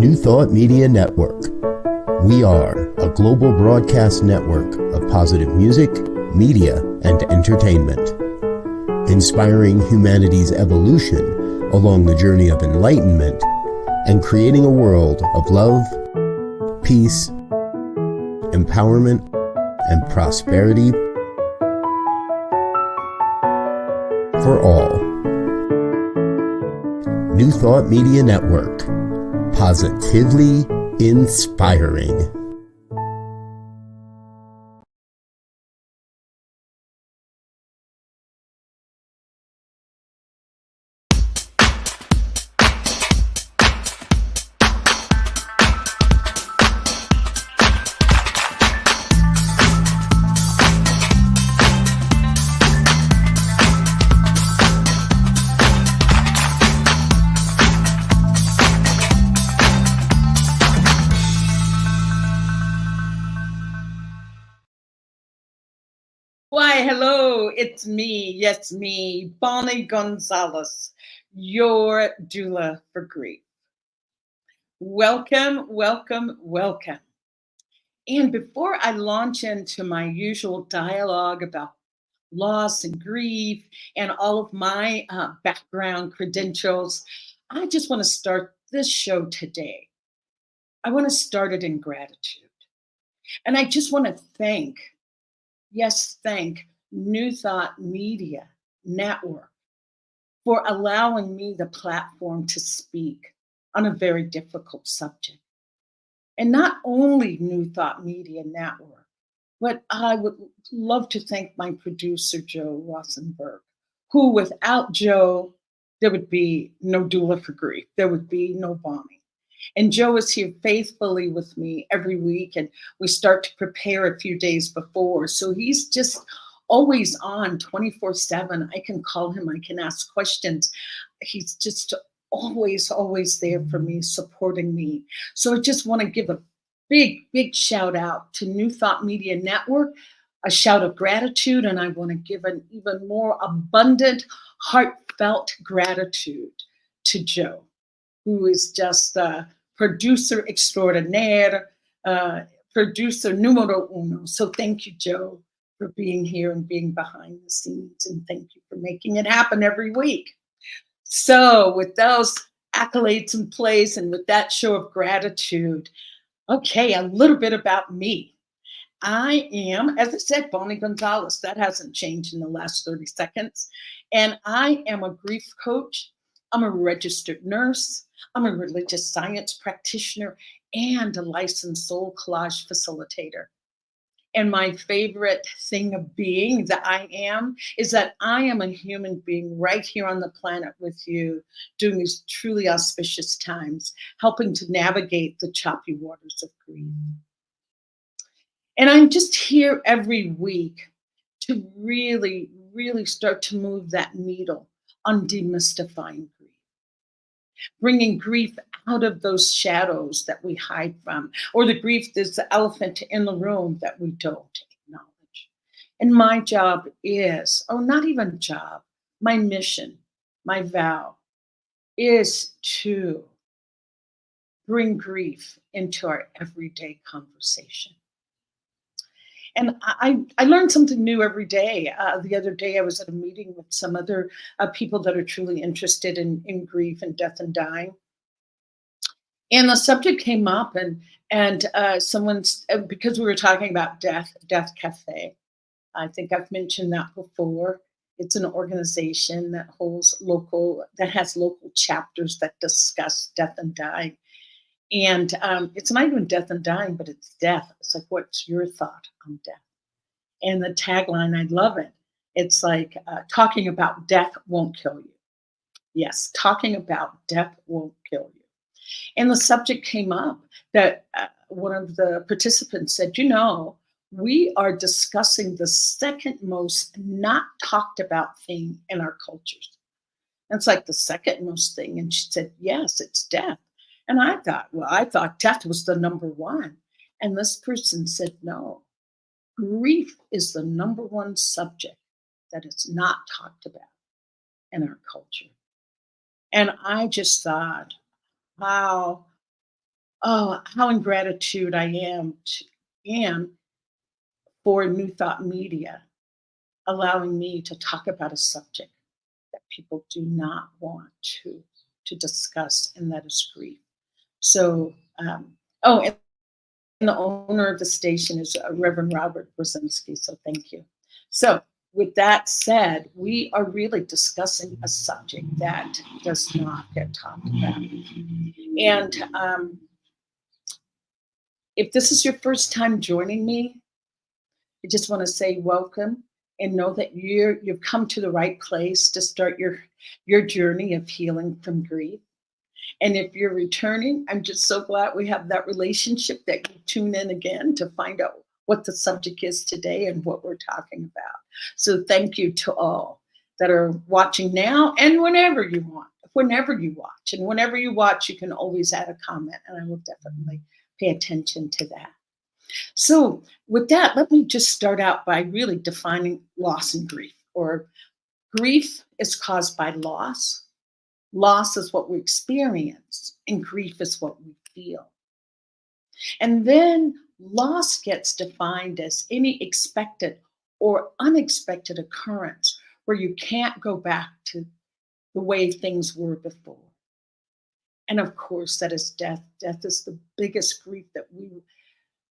New Thought Media Network. We are a global broadcast network of positive music, media, and entertainment, inspiring humanity's evolution along the journey of enlightenment and creating a world of love, peace, empowerment, and prosperity for all. New Thought Media Network. Positively inspiring. Why, hello, it's me, yes, me, Bonnie Gonzalez, your doula for grief. Welcome, welcome, welcome. And before I launch into my usual dialogue about loss and grief and all of my background credentials, I just want to start this show today. I want to start it in gratitude. And I just want to thank New Thought Media Network for allowing me the platform to speak on a very difficult subject. And not only New Thought Media Network, but I would love to thank my producer, Joe Rosenberg, who without Joe, there would be no Doula for Grief. There would be no Bonnie. And Joe is here faithfully with me every week, and we start to prepare a few days before. So he's just always on 24/7. I can call him, I can ask questions. He's just always there for me, supporting me. So I just want to give a big shout out to New Thought Media Network, a shout of gratitude, and I want to give an even more abundant, heartfelt gratitude to Joe, who is just producer extraordinaire, producer numero uno. So thank you, Joe, for being here and being behind the scenes. And thank you for making it happen every week. So with those accolades in place and with that show of gratitude, okay, a little bit about me. I am, as I said, Bonnie Gonzalez. That hasn't changed in the last 30 seconds. And I am a grief coach. I'm a registered nurse. I'm a religious science practitioner and a licensed soul collage facilitator. And my favorite thing of being that I am is that I am a human being right here on the planet with you during these truly auspicious times, helping to navigate the choppy waters of grief. And I'm just here every week to really start to move that needle on demystifying grief, bringing grief out of those shadows that we hide from, or the grief that's the elephant in the room that we don't acknowledge. And my job is, not even job, my mission, my vow is to bring grief into our everyday conversation. And I learned something new every day. The other day I was at a meeting with some other people that are truly interested in grief and death and dying. And the subject came up and someone's, because we were talking about Death Cafe. I think I've mentioned that before. It's an organization that has local chapters that discuss death and dying. And it's not even death and dying, but it's death. It's like, what's your thought on death? And the tagline, I love it. It's like, talking about death won't kill you. Yes, talking about death won't kill you. And the subject came up that one of the participants said, we are discussing the second most not talked about thing in our cultures. And it's like the second most thing. And she said, yes, it's death. And I thought death was the number one. And this person said, no, grief is the number one subject that is not talked about in our culture. And I just thought, wow, oh, how in gratitude I am for New Thought Media allowing me to talk about a subject that people do not want to discuss, and that is grief. So, oh, and the owner of the station is Reverend Robert Brzezinski. So thank you. So with that said, we are really discussing a subject that does not get talked about. And if this is your first time joining me, I just want to say welcome and know that you've come to the right place to start your journey of healing from grief. And if you're returning, I'm just so glad we have that relationship that you tune in again to find out what the subject is today and what we're talking about. So thank you to all that are watching now and whenever you want, whenever you watch. And whenever you watch, you can always add a comment, and I will definitely pay attention to that. So with that, let me just start out by really defining loss and grief. Or grief is caused by loss. Loss is what we experience, and grief is what we feel. And then loss gets defined as any expected or unexpected occurrence where you can't go back to the way things were before. And of course, that is death. Death is the biggest grief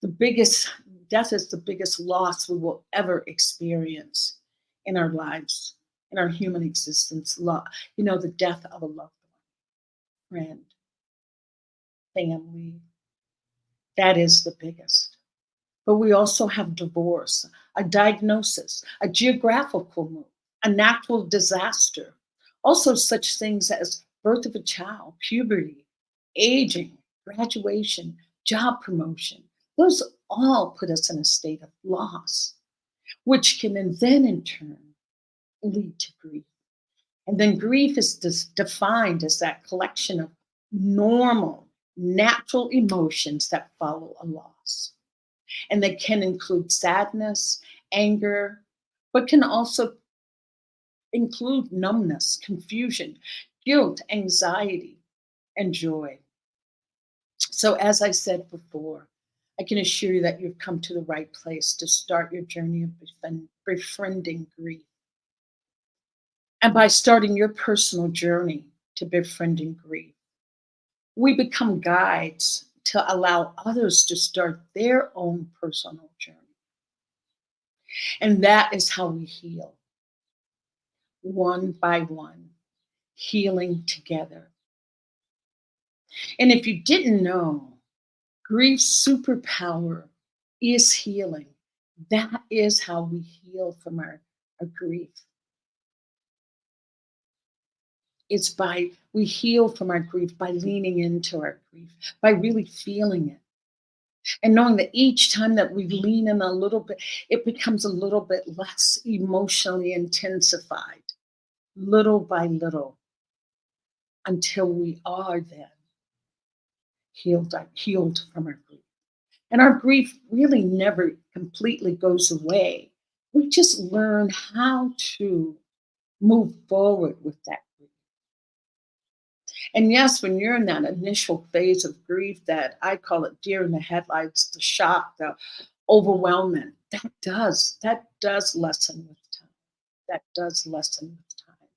the biggest, death is the biggest loss we will ever experience in our lives, in our human existence. The death of a loved one, friend, family, that is the biggest. But we also have divorce, a diagnosis, a geographical move, a natural disaster. Also, such things as birth of a child, puberty, aging, graduation, job promotion. Those all put us in a state of loss, which can then in turn lead to grief. And then grief is defined as that collection of normal, natural emotions that follow a loss. And they can include sadness, anger, but can also include numbness, confusion, guilt, anxiety, and joy. So, as I said before, I can assure you that you've come to the right place to start your journey of befriending grief. And by starting your personal journey to befriending grief, we become guides to allow others to start their own personal journey. And that is how we heal, one by one, healing together. And if you didn't know, grief's superpower is healing. That is how we heal from our grief. We heal from our grief by leaning into our grief, by really feeling it. And knowing that each time that we lean in a little bit, it becomes a little bit less emotionally intensified, little by little, until we are then healed from our grief. And our grief really never completely goes away. We just learn how to move forward with that grief. And yes, when you're in that initial phase of grief, that I call it deer in the headlights, the shock, the overwhelming, that does lessen with time. That does lessen with time.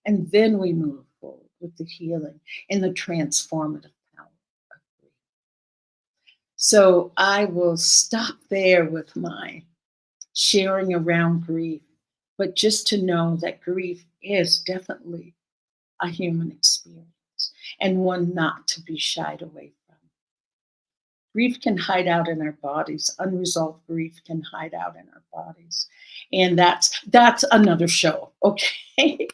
And then we move forward with the healing and the transformative power of grief. So I will stop there with my sharing around grief, but just to know that grief is definitely a human experience and one not to be shied away from. Grief can hide out in our bodies. Unresolved grief can hide out in our bodies. And that's another show, okay?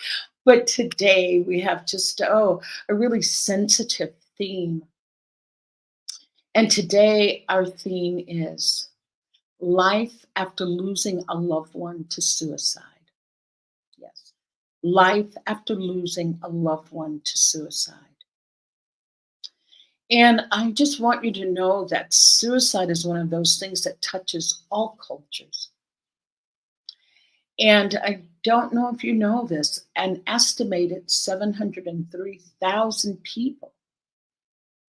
But today we have just, a really sensitive theme. And today our theme is life after losing a loved one to suicide. Yes, life after losing a loved one to suicide. And I just want you to know that suicide is one of those things that touches all cultures. And I don't know if you know this, an estimated 703,000 people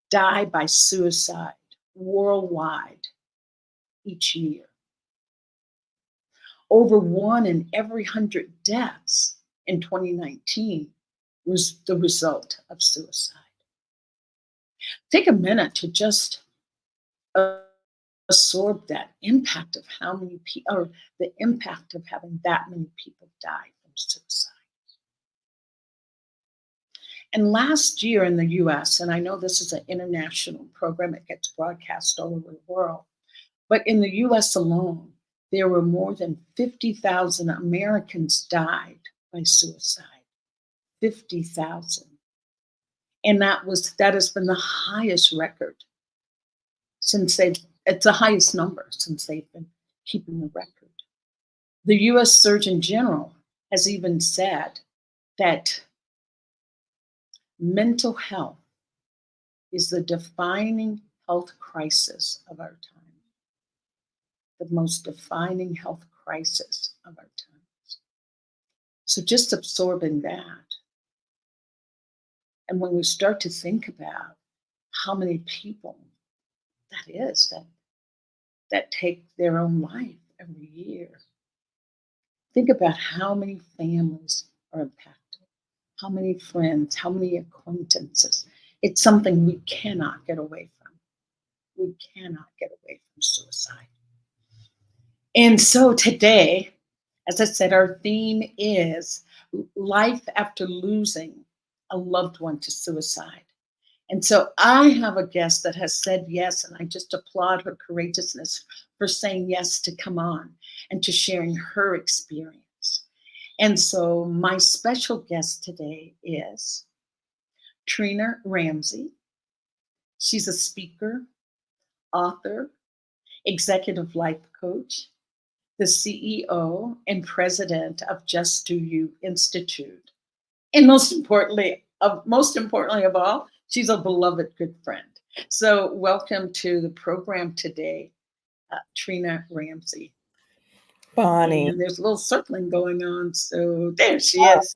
die by suicide worldwide each year. Over 1 in every 100 deaths in 2019 was the result of suicide. Take a minute to just absorb that impact of how many people, or the impact of having that many people die from suicide. And last year in the US, and I know this is an international program, it gets broadcast all over the world, but in the US alone, there were more than 50,000 Americans died by suicide. 50,000. And that has been the highest record it's the highest number since they've been keeping the record. The US Surgeon General has even said that mental health is the defining health crisis of our time. The most defining health crisis of our times. So just absorbing that. And when we start to think about how many people that is that take their own life every year, think about how many families are impacted, how many friends, how many acquaintances. It's something we cannot get away from. We cannot get away from suicide. And so today, as I said, our theme is life after losing a loved one to suicide. And so I have a guest that has said yes, and I just applaud her courageousness for saying yes to come on and to sharing her experience. And so my special guest today is Trina Ramsey. She's a speaker, author, executive life coach, the CEO and president of Just Do You Institute. And most importantly of all, she's a beloved good friend. So welcome to the program today, Trina Ramsey. Bonnie. And there's a little circling going on. So there she is.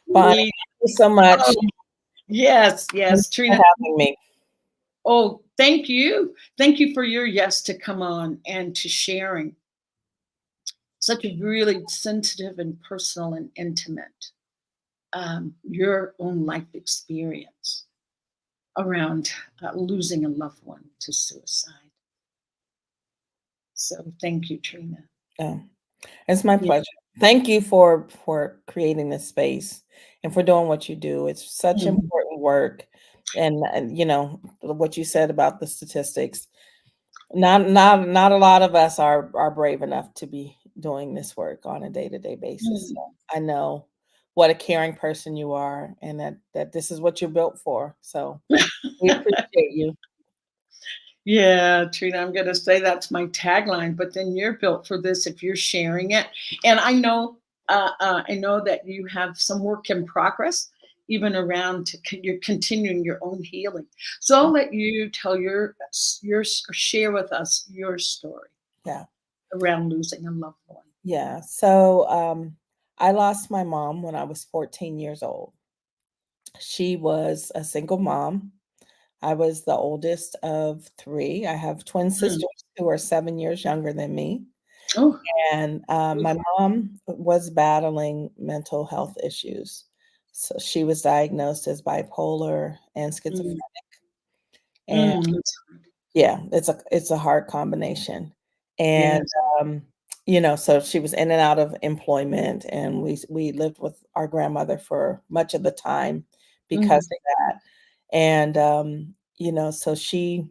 Bonnie, thank you so much. Oh, yes, Thanks Trina. for having me. Oh, thank you. Thank you for your yes to come on and to sharing such a really sensitive and personal and intimate your own life experience around losing a loved one to suicide. So thank you, Trina. Oh, it's my pleasure. Thank you for creating this space and for doing what you do. It's such important work. And you know what you said about the statistics. Not a lot of us are brave enough to be doing this work on a day-to-day basis. So I know what a caring person you are, and that this is what you're built for. So we appreciate you. Yeah, Trina, I'm going to say that's my tagline, but then you're built for this if you're sharing it. And I know that you have some work in progress, even around you're continuing your own healing. So I'll let you tell share with us your story. Yeah. Around losing a loved one. Yeah. So I lost my mom when I was 14 years old. She was a single mom. I was the oldest of 3. I have twin sisters who are 7 years younger than me. Oh. And my mom was battling mental health issues. So she was diagnosed as bipolar and schizophrenic. And yeah, it's a hard combination. And you know, so she was in and out of employment, and we lived with our grandmother for much of the time because of that. And you know, so she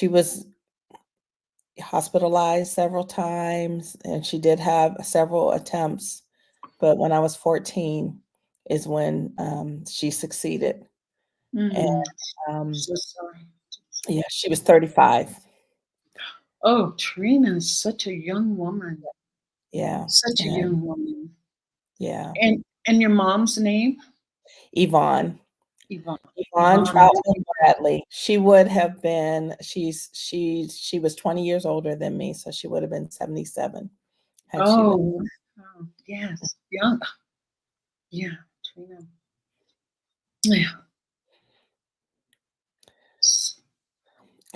was hospitalized several times, and she did have several attempts, but when I was 14 is when she succeeded. And so sorry. Yeah, she was 35. Oh, Trina is such a young woman. Yeah. Such a young woman. Yeah. And your mom's name? Yvonne. Yvonne Troutman Bradley. She would have been, she was 20 years older than me, so she would have been 77 had she lived. Yes. Young. Yeah, Trina. Yeah.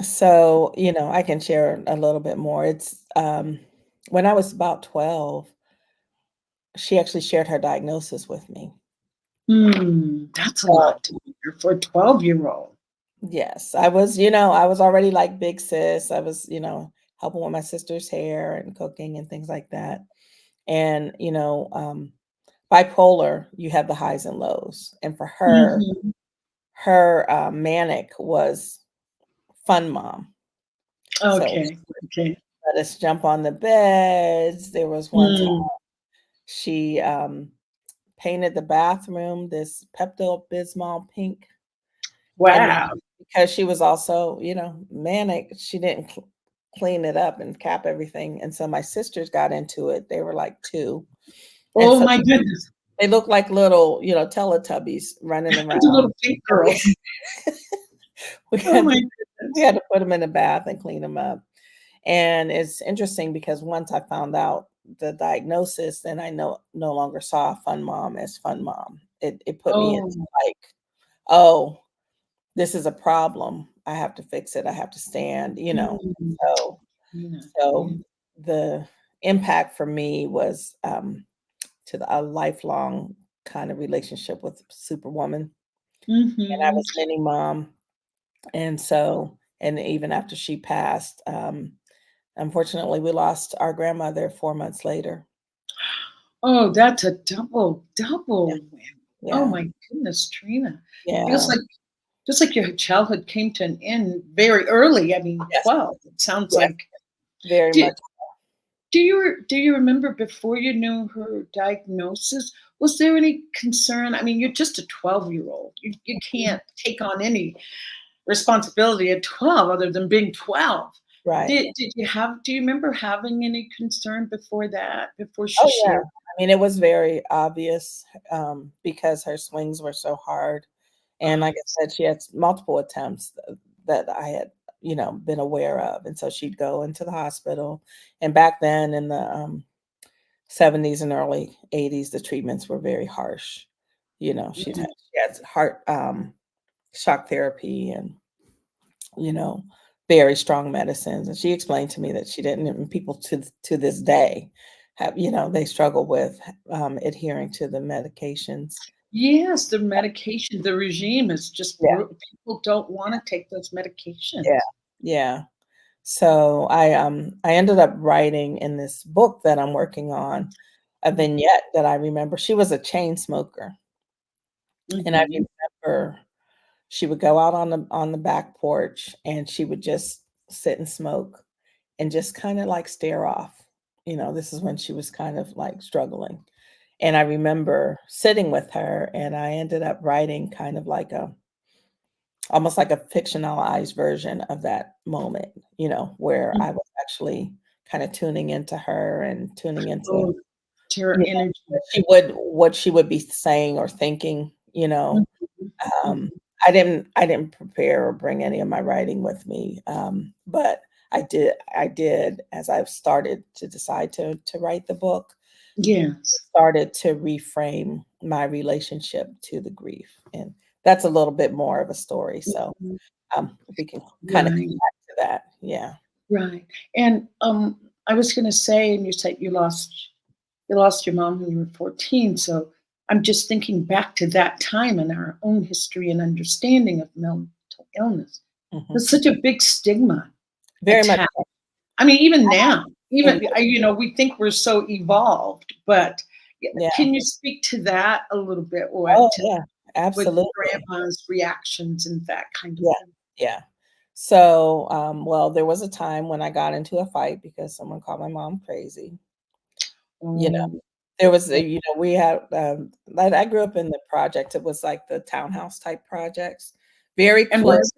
So, I can share a little bit more. It's when I was about 12, she actually shared her diagnosis with me. That's a So, lot to hear for a 12-year-old. yes, I was already like big sis. I was, helping with my sister's hair and cooking and things like that. And, bipolar, you have the highs and lows. And for her, Mhm. manic was fun mom. So Okay, okay. let us jump on the beds. There was one time Mm. she painted the bathroom this Pepto-Bismol pink. And then Wow. because she was also, manic, she didn't clean it up and cap everything. And so my sisters got into it. They were like 2. And Oh so my goodness. they looked like little, Teletubbies running The around. little pink And we girls. we Oh had my to we goodness. had to put them in the bath and clean them up. And it's interesting because once I found out the diagnosis, then I no longer saw Fun Mom as Fun Mom. It put me into Oh. like, oh, this is a problem. I have to fix it. I have to stand. Mm. So Trina, so yeah. the impact for me was a lifelong kind of relationship with Superwoman. And I Mhm. was mini mom. And so, and even after she passed, unfortunately, we lost our grandmother 4 months later. Oh, that's a Yeah, double win. Oh yeah, my goodness, Trina. Feels yeah. like just like your childhood came to an end very early. I mean, Yes, 12. It sounds yes, like. very Do, much. do you remember before you knew her diagnosis? Was there any concern? I mean, you're just a 12-year-old. You Mhm. can't take on any responsibility at 12 other than being 12. Right. Do you remember having any concern before that, before she Oh, yeah. shared? I mean, it was very obvious, because her swings were so hard. And Oh, like I said, she had multiple attempts that I had, been aware of. And so she'd go into the hospital. And back then in the 70s and early 80s, the treatments were very harsh. She had heart shock therapy and, you know, very strong medicines. And she explained to me that she didn't, and people to this day have, they struggle with adhering to the medications. yes, the medication, the regime is just Yeah, people don't wanna take those yeah, medications. yeah. So I ended up writing in this book that I'm working on a Mhm, vignette that I remember. She was a chain smoker, and I mhm. remember she would go out on the back porch and she would just sit and smoke and just kind of like stare off. This is when she was kind of like struggling. And I remember sitting with her and I ended up writing kind of like almost like a fictionalized version of that moment, where Mm. I was actually kind of tuning into her and tuning into, Oh, terror energy. what she would be saying or thinking. Mhm, mhm. I didn't prepare or bring any of my writing with me, but I did as I've started to decide to write the book, Yes. started to reframe my relationship to the grief, and that's a little bit more of a story, so, Mhm. if we can kinda come Right, back to that. Yeah. right. And, I was gonna say, and you said you lost your mom when you were 14, so I'm just thinking back to that time in our own history and understanding of mental illness. Mhm. There's such a big stigma Very much attached. so. I mean, even now, It even we think we're so evolved, but Yeah. can you speak to that a little bit, Oh, what yeah. with Absolutely. grandma's reactions and that kind of Yeah, thing? yeah. So, well, there was a time when I got into a fight because someone called my mom crazy. You know, Oh, there was oh, we had, I grew up in the project. It was like the townhouse type projects, very and close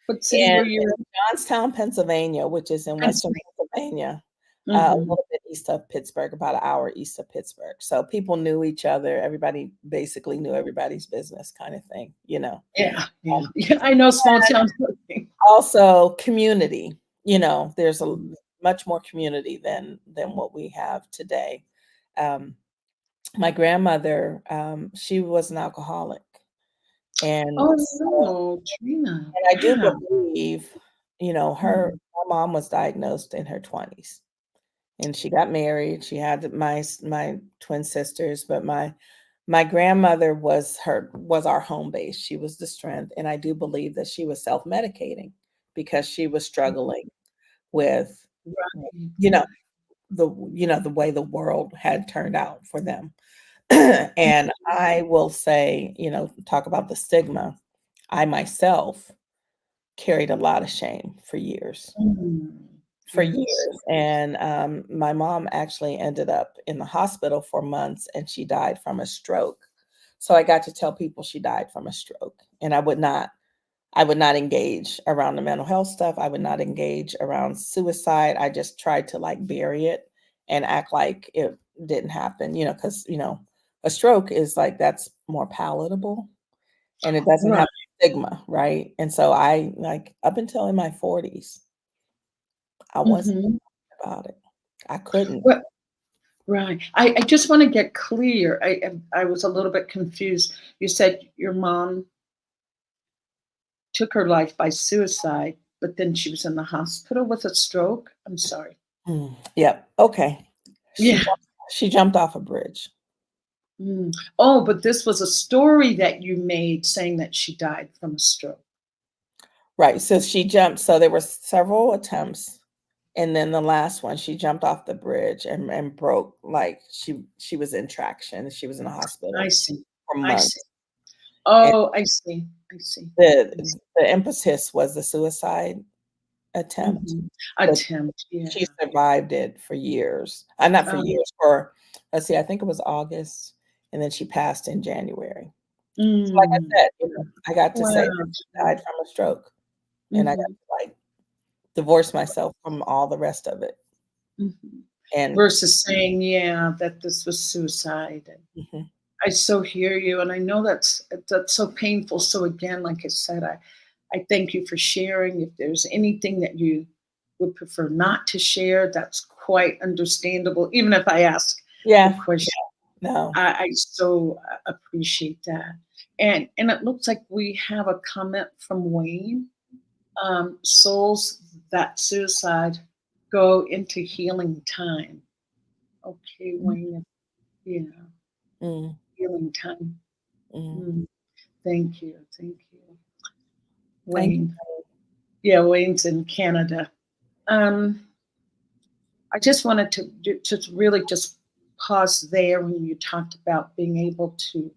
what city in were you in? Johnstown, Pennsylvania, which is in Western Pennsylvania. Pennsylvania, a Mhm. little bit east of Pittsburgh, about an hour east of Pittsburgh. So people knew each other. Everybody basically knew everybody's business kind of thing. Yeah, yeah, Um, yeah, I know small towns. Also community, there's a Mhm. much more community than what we have today. Um, my grandmother, she was an alcoholic, and Oh, so no, Trina, and I do wow. believe, my mom was diagnosed in her 20s, and she got married. She had my twin sisters, but my grandmother was our home base. She was the strength, and I do believe that she was self-medicating because she was struggling with, Right. the way the world had turned out for them. And I will say, talk about the stigma. I myself carried a lot of shame for years. For Yes. years. And my mom actually ended up in the hospital for months, and she died from a stroke. So I got to tell people she died from a stroke, and I would not engage around the mental health stuff. I would not engage around suicide. I just tried to like bury it and act like it didn't happen, because, a stroke is like, that's more palatable and it doesn't Right. have stigma, right? And so I, like, up until in my 40s, I wasn't about it. I couldn't. Well, right. I just want to get clear. I was a little bit confused. You said your mom took her life by suicide, but then she was in the hospital with a stroke. I'm sorry. Yep. Okay. Yeah. She jumped off a bridge. Oh, but this was a story that you made saying that she died from a stroke. Right. So she jumped. So there were several attempts. And then the last one, she jumped off the bridge and broke, like she was in traction. She was in the hospital I see. for I months. see. Oh, I see. I see. The impetus was the suicide attempt. But Attempt, yeah. she survived it for years. Not for years, for, let's see, I think it was August, and then she passed in January. So like I said, I got to say that she died from a stroke, and I got to like divorce myself from all the rest of it. And versus saying, yeah, that this was suicide. I so hear you, and I know that's so painful. So again, like I said, I thank you for sharing. If there's anything that you would prefer not to share, that's quite understandable. Even if I ask the question, no, I so appreciate that. And it looks like we have a comment from Wayne. Souls that suicide go into healing time. Okay, Wayne. Yeah. Healing time. Thank you. Thank you. Thank you. Wayne. Yeah, Wayne's in Canada. I just wanted to really just pause there when you talked about being able to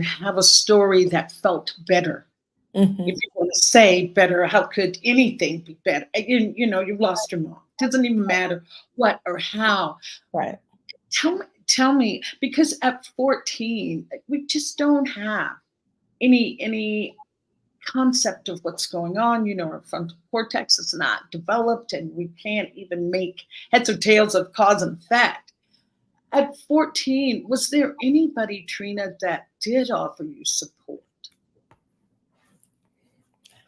have a story that felt better. If you want to say better, how could anything be better? You've lost your mom. It doesn't even matter what or how. Right. Tell me, because at 14, we just don't have any concept of what's going on. Our frontal cortex is not developed, and we can't even make heads or tails of cause and effect. At 14, was there anybody, Trina, that did offer you support?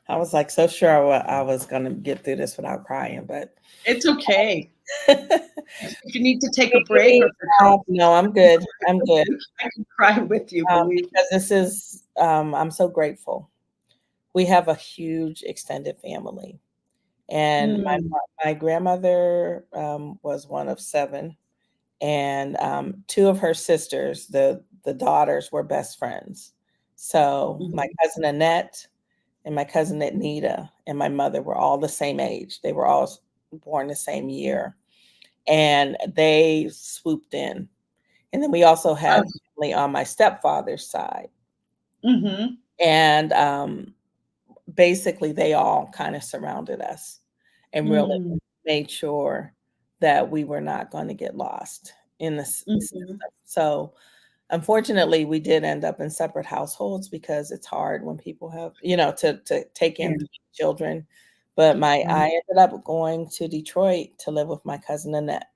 I was like so sure I was going to get through this without crying, but it's okay. If you need to take a break, or no, I'm good. I'm good. I can cry with you, because this is. I'm so grateful. We have a huge extended family, and my grandmother was one of 7, and 2 of her sisters, the daughters, were best friends. So my cousin Annette and my cousin Nita and my mother were all the same age. They were all born the same year, and they swooped in. And then we also had family on my stepfather's side, and basically they all kind of surrounded us and really made sure that we were not going to get lost in this system. So unfortunately, we did end up in separate households because it's hard when people have, to take in children. But I ended up going to Detroit to live with my cousin Annette.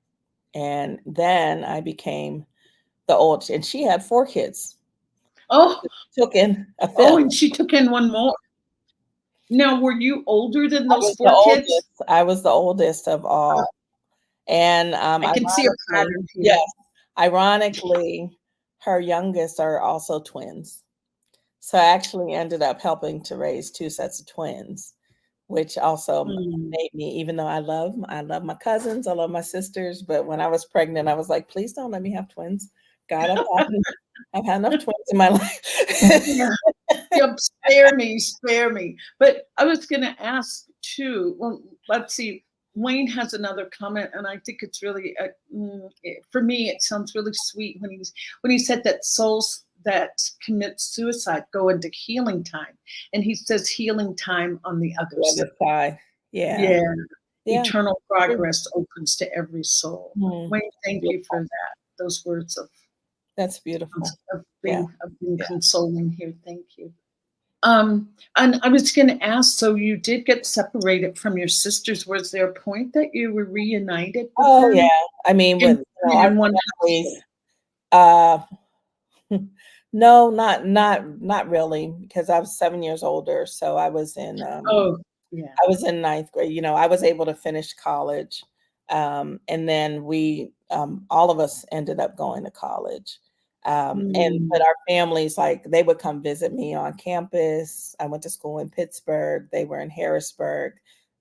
And then I became the oldest, and she had 4 kids. Oh, took in a 5th. Oh, and she took in one more. Now, were you older than those 4 kids? I was the oldest of all. And I can see a pattern here. Yes. Ironically, her youngest are also twins. So I actually ended up helping to raise 2 sets of twins which also Mm. made me, even though I love my cousins, I love my sisters, but when I was pregnant, I was like, please don't let me have twins. God, I've had enough twins in my life. Yeah. Yep, spare me. But I was gonna ask too, well, let's see, Wayne has another comment, and I think it's really, for me, it sounds really sweet when he said that souls that commit suicide go into healing time, and he says healing time on the other The side. other side. Yeah. Yeah, Yeah. eternal progress opens to every soul. Mm, Wayne, thank you for beautiful. that. Those words That's beautiful. of Yeah. being Yeah. consoling here. Thank you. And I was going to ask, so you did get separated from your sisters. Was there a point that you were reunited with Oh, yeah. them I mean, with, our in one families, household? no, not really, because I was 7 years older, so Oh, yeah. I was in ninth grade. I was able to finish college, and then all of us ended up going to college. But Mm, our families, like, they would come visit me on campus. I went to school in Pittsburgh. They were in Harrisburg.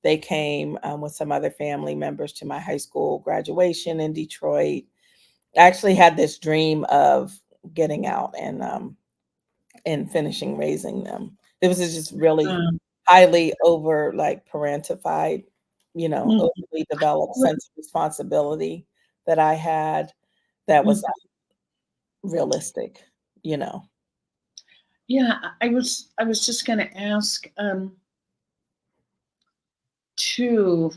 They came with some other family members to my high school graduation in Detroit. I actually had this dream of getting out and finishing raising them. It was just really um, highly over, like, parentified, mm. overly developed sense of responsibility that I had that was Mhm. not realistic, you know? Yeah, I was just going to ask too.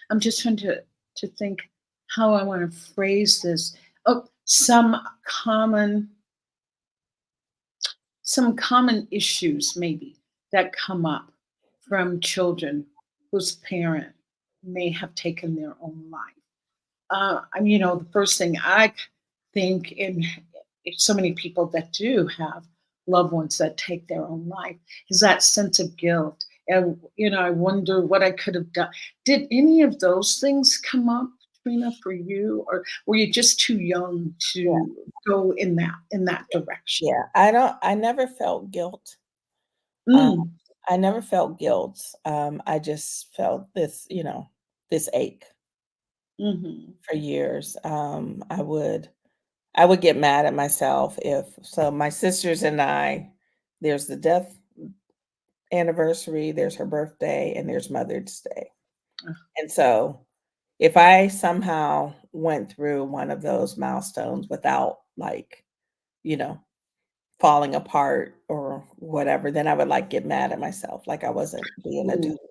I'm just trying to think how I want to phrase this. Oh, common some common issues maybe that come up from children whose parent may have taken their own life. The first thing I think in so many people that do have loved ones that take their own life is that sense of guilt. And, I wonder what I could have done. Did any of those things come up, Trina, for you, or were you just too young Yeah, to go in that direction? yeah. I never felt guilt. Um, Mm. I never felt guilt. I just felt this ache Hmm. for years. I would get mad at myself my sisters and I, there's the death anniversary, there's her birthday, and there's Mother's Day. And so if I somehow went through one of those milestones without, like, you know, falling apart or whatever, then I would, like, get mad at myself, like I wasn't being a Ooh. dutiful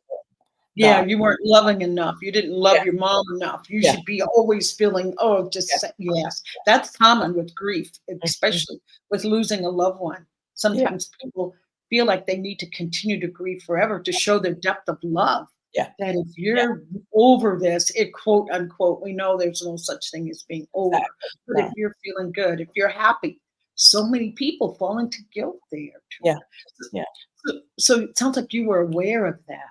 Yeah, daughter. you weren't loving enough. You didn't Yeah, love your mom enough. You yeah, should be always feeling, oh, yeah, yes. That's common with grief, mhm, especially with losing a loved one. yeah, Sometimes people feel like they need to continue to grieve forever to show their depth of love. yeah, That if yeah, you're over this, quote unquote, we know there's no such thing as being over. exactly. But if No, you're feeling good, if you're happy, so many people fall into guilt there, yeah, Trina. yeah. So it sounds like you were aware of that.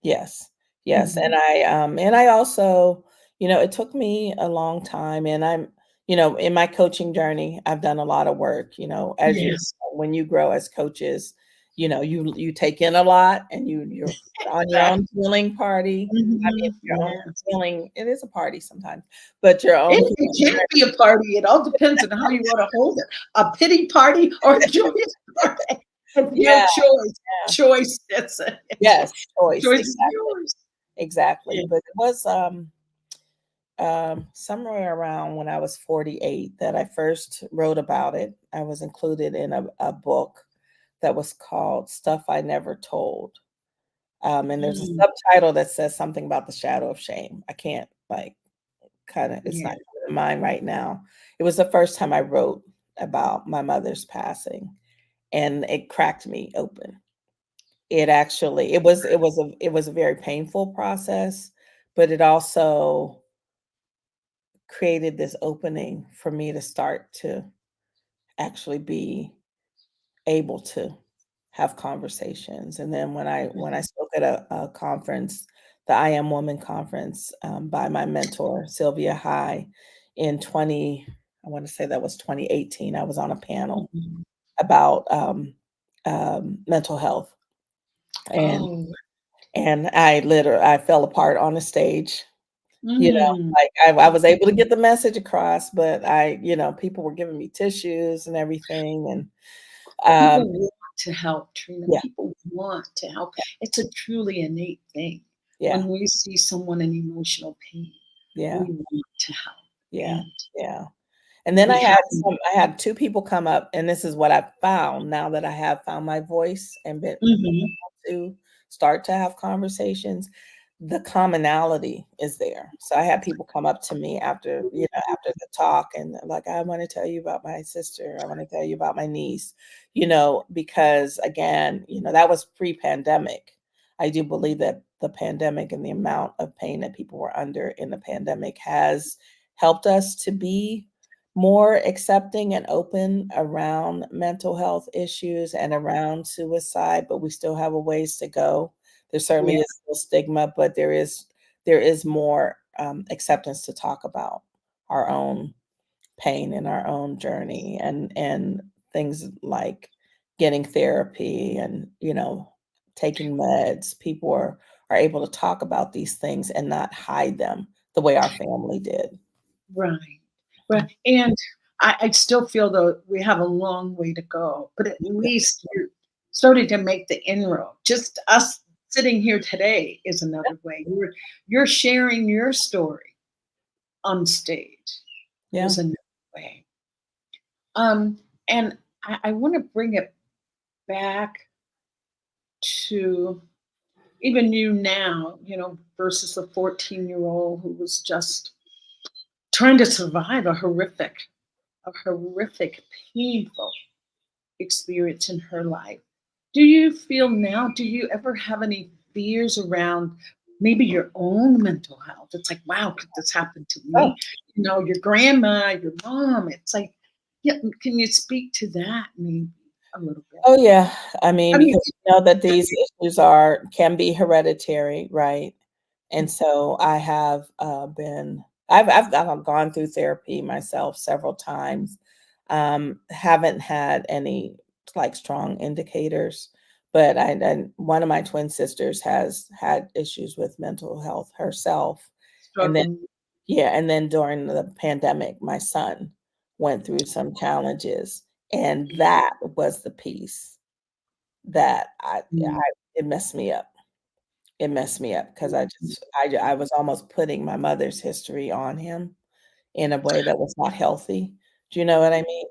Yes. Yes, Mhm. and I also, it took me a long time, and in my coaching journey, I've done a lot of work, Yes. when you grow as coaches, you take in a lot, and you're on your own healing party. I mean, Mhm. your own Yes. healing, it is a party sometimes, but your own It healing can be a party. It all depends on how you wanna hold it. A pity party or a joyous party. It's your Yeah, choice. yeah. Choice, that's it. Yes, choice, Choice is exactly, yours. exactly, Yeah. but it was, somewhere around when I was 48 that I first wrote about it. I was included in a book that was called Stuff I Never Told. And there's a Mm, subtitle that says something about the shadow of shame. I can't, like, it's yeah. not coming to mind right now. It was the first time I wrote about my mother's passing, and it cracked me open. It was a very painful process, but it also created this opening for me to start to actually be able to have conversations. And then when I Mhm. spoke at a conference, the I Am Woman conference, by my mentor Sylvia High in 20, I want to say that was 2018. I was on a panel Mhm. about mental health, and Oh. And I fell apart on the stage. Mm. Like I was able to get the message across, but people were giving me tissues and everything. And People want to help, Trina. yeah, People want to help. It's a truly innate thing. yeah, When we see someone in emotional pain, yeah, we want to help. yeah, And yeah. And then we have, I had 2 people come up, and this is what I found now that I have found my voice and been mhm, to start to have conversations, the commonality is there. So I had people come up to me after the talk, and they're like, I want to tell you about my sister. I want to tell you about my niece, because again, that was pre-pandemic. I do believe that the pandemic and the amount of pain that people were under in the pandemic has helped us to be more accepting and open around mental health issues and around suicide, but we still have a ways to go. There certainly yeah, is still stigma, but there is more acceptance to talk about our own pain and our own journey, and things like getting therapy and taking meds. People are able to talk about these things and not hide them the way our family did. right. Right. And I still feel though we have a long way to go, but at least you're starting to make the inroad. Just us sitting here today is another way. You're sharing your story on stage Yeah. is another way. And I want to bring it back to even you now, versus the 14-year-old who was just trying to survive a horrific, painful experience in her life. Do you feel now, do you ever have any fears around maybe your own mental health? It's like, wow, could this happen to Oh, me? Your grandma, your mom. It's like, yeah, can you speak to that maybe a little bit? oh yeah. I mean, I mean, because that these issues can be hereditary, right? And so I have I've gone through therapy myself several times. Haven't had any like strong indicators, but one of my twin sisters has had issues with mental health herself. And then struggling. yeah, and then during the pandemic, my son went through some challenges, and that was the piece that Mm, it messed me up. It messed me up because I was almost putting my mother's history on him in a way that was not healthy. Do you know what I mean?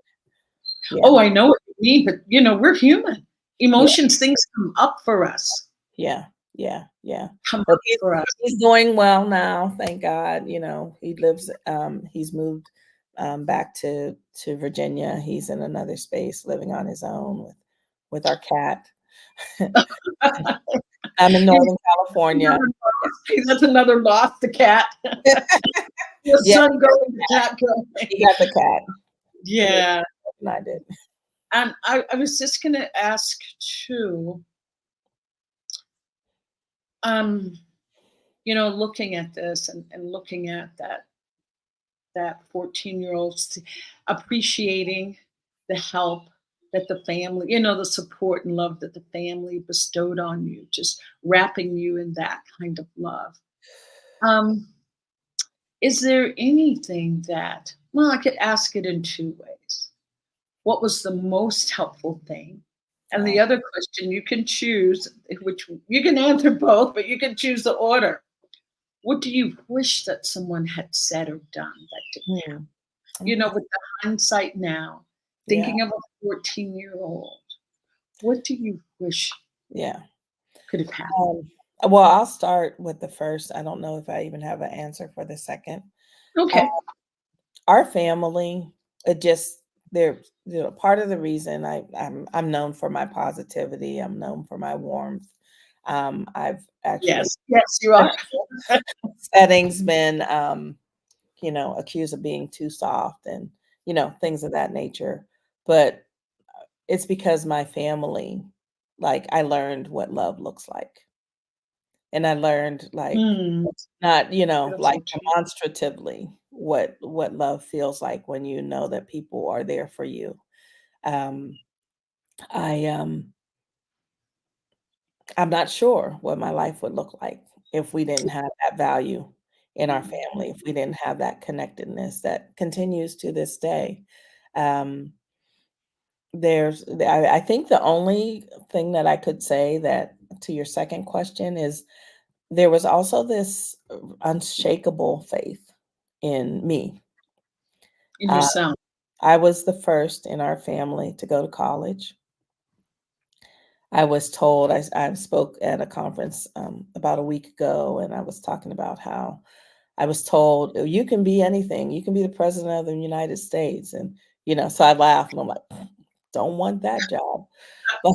Yeah, Oh, I know what you mean, but we're human. yeah, Emotions, things come up for us. yeah, yeah, yeah. Come But up for us. he's doing well now, thank God. He's moved back to Virginia. He's in another space, living on his own with our cat. I'm in He's Northern California. another loss. That's another loss, the cat. The Yeah, sun going, the cat going. he got the cat. Yeah. And I did. And I was just gonna ask too, um, looking at this and looking at that 14-year-old appreciating the help that the family, the support and love that the family bestowed on you, just wrapping you in that kind of love. Um, is there anything that, well, I could ask it in two ways. What was the most helpful thing? And Oh, the other question, you can choose, which you can answer both, but you can choose the order. What do you wish that someone had said or done that didn't happen? hmm, okay. With the hindsight now, Yeah, thinking of a 14-year-old, what do you wish yeah. could have happened? Well, I'll start with the first. I don't know if I even have an answer for the second. Uh, Okay. our family, it just they're part of the reason I'm known for my positivity. I'm known for my warmth. I've actually Yes. Yes, you are. settings been accused of being too soft and things of that nature. But it's because my family, like I learned what love looks like. And I learned like Mm, not, like beautiful, Trina. demonstratively what love feels like when you know that people are there for you. Um, I I'm not sure what my life would look like if we didn't have that value in our family, if we didn't have that connectedness that continues to this day. Um, I think the only thing that I could say that to your second question is there was also this unshakable faith in me. In Uh, yourself. I was the first in our family to go to college. I was told, I spoke at a conference about a week ago, and I was talking about how I was told, "Oh, you can be anything. You can be the president of the United States." And, so I laughed and I'm like, don't want that job. But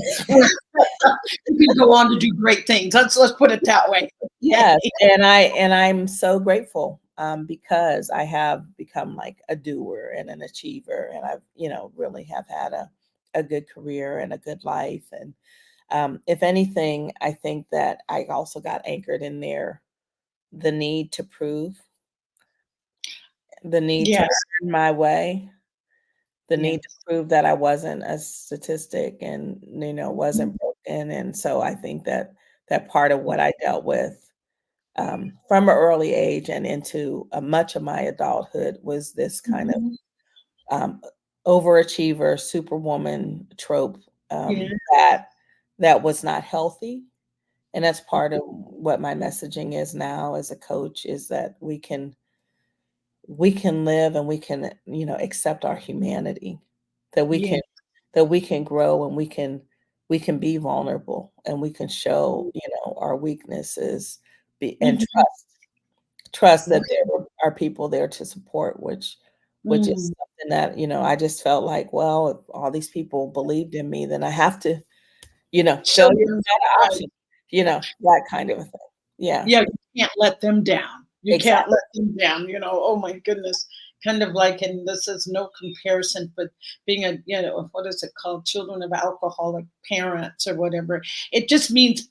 You can go on to do great things. Let's put it that way. yes, and I'm so grateful because I have become like a doer and an achiever, and I've, really have had a good career and a good life. And if anything, I think that I also got anchored in there the need to prove, the need to Yes. earn my way, the need to Yes. prove that I wasn't a statistic and, Mhm. wasn't broken. And so I think that that part of what I dealt with from an early age and into much of my adulthood was this kind of Mhm. um, overachiever, superwoman trope Yeah. that was not healthy. And that's part of what my messaging is now as a coach is that we can live and we can, accept our humanity, that we Yeah. can grow and we can be vulnerable and we can show, our weaknesses and Mhm. trust that Right. there are people there to support, which is Mm. something that, I just felt like, well, if all these people believed in me, then I have to, Show failure is them not an right. option, that kind of a thing. Yeah, Yeah, you can't let them down. You can't exactly. let them down, oh my goodness. Kind of like, and this is no comparison, but being what is it called? Children of alcoholic parents or whatever. It just means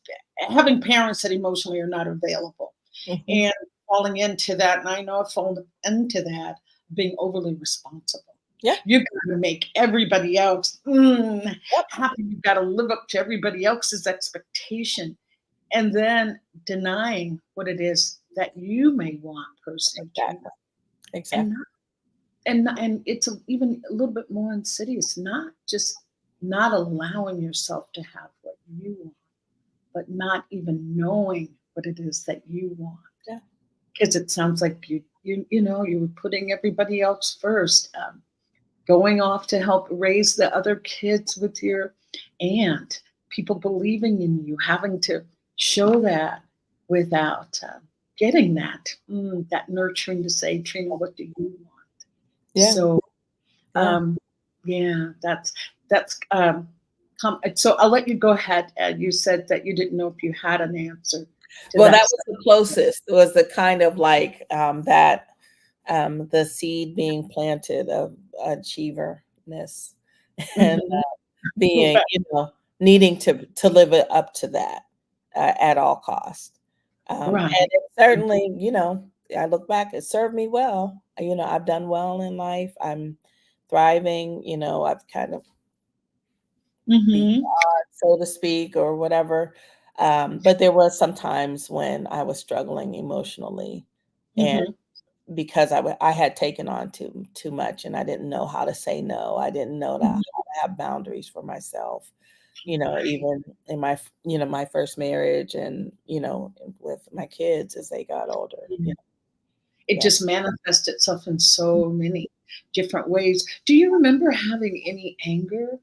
having parents that emotionally are not available Mhm. and falling into that. And I know I've fallen into that, being overly responsible. Yeah. You got to make everybody else Yep. happy. You got to live up to everybody else's expectation and then denying what it is that you may want personally, Trina. Exactly. And Exactly. not, and it's even a little bit more insidious, not just not allowing yourself to have what you want, but not even knowing what it is that you want. Yeah. Because it sounds like you were putting everybody else first, going off to help raise the other kids with your aunt, people believing in you, having to show that without getting that nurturing to say, Trina, what do you want? Yeah. So, Yeah. yeah, that's. So I'll let you go ahead. You said that you didn't know if you had an answer to Well, that that. was the closest. It was the kind of like that the seed being planted of achieverness and Mhm. being, needing to live it up to that at all cost. And Right. it certainly, I look back, it served me well. I've done well in life. I'm thriving. I've kind of beat Hmm. God, so to speak, or whatever. But there was some times when I was struggling emotionally, and Hmm. because I had taken on too much, and I didn't know how to say no. I didn't know how Hmm. to have boundaries for myself. Right. Even in my first marriage, and with my kids as they got older. It Yeah. just manifests itself in so many different ways. Do you remember having any anger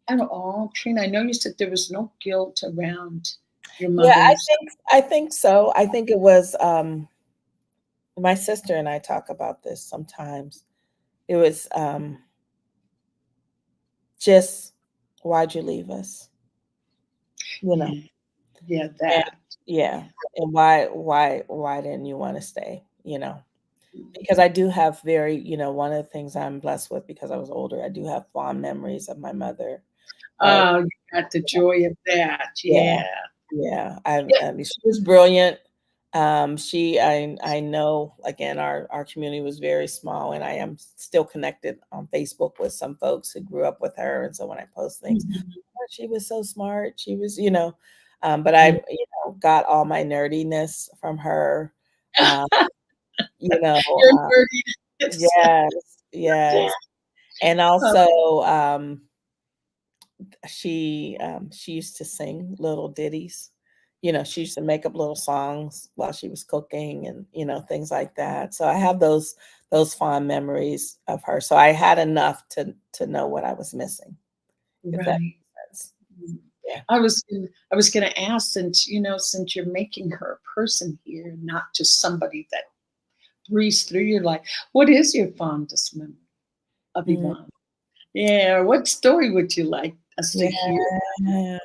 at all, Trina? I know you said there was no guilt around your Yeah, mother's. I think so. I think it was my sister and I talk about this sometimes. It was just why'd you leave us? You know, Yeah, yeah, and that. yeah, and why didn't you want to stay? Because I do have very, one of the things I'm blessed with because I was older, I do have fond memories of my mother. Uh, Oh, you got the joy of that. yeah, Yeah. yeah. Yeah. I mean, she was brilliant. I know again our community was very small, and I am still connected on Facebook with some folks who grew up with her, and so when I post things, Mhm. "Oh, she was so smart. She was, But I, got all my nerdiness from her. Um, you know, Your nerdiness. yes, yes. And also, she used to sing little ditties. She used to make up little songs while she was cooking and, things like that. So I have those fond memories of her. So I had enough to know what I was missing, if that Right. makes sense. Yeah. I was going to ask, since you're making her a person here, not just somebody that breeze through your life. What is your fondest memory of your Mhm. mom? Yeah, what story would you like us to hear? Yeah.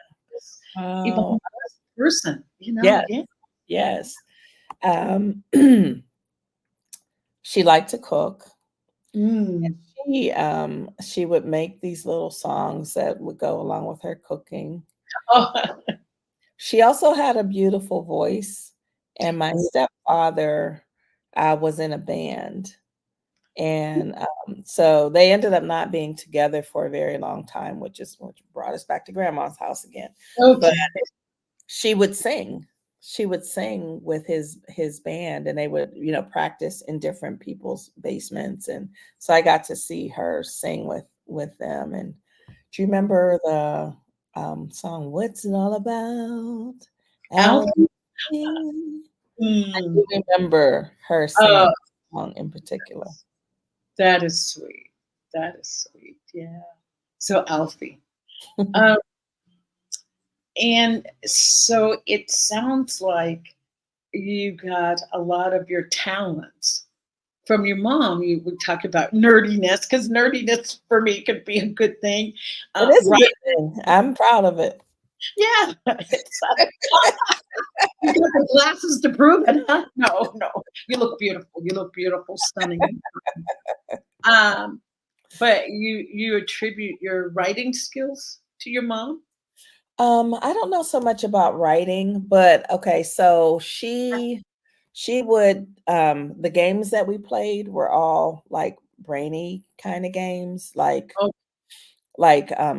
Even Oh, as a person, yes, yeah. yes. Um, she liked to cook. Mm. She would make these little songs that would go along with her cooking. Oh, She also had a beautiful voice, and my stepfather was in a band. And so they ended up not being together for a very long time, which brought us back to grandma's house again. But okay. she would sing. She would sing with his band, and they would, practice in different people's basements. And so I got to see her sing with them. And do you remember the song "What's It All About"? Alfie? Alvin? I Mm. do remember her singing Oh, that song in particular. that is sweet. That is sweet. Yeah. So Alfie. Um, and so it sounds like you got a lot of your talents from your mom. You would talk about nerdiness, because nerdiness for me could be a good thing. It is a Right? good thing. I'm proud of it. Yeah. It's, you got the glasses to prove it, huh? No, no. You look beautiful. You look beautiful, stunning. Um, but you attribute your writing skills to your mom? I don't know so much about writing, but okay, so she would the games that we played were all like brainy kind of games, Oh,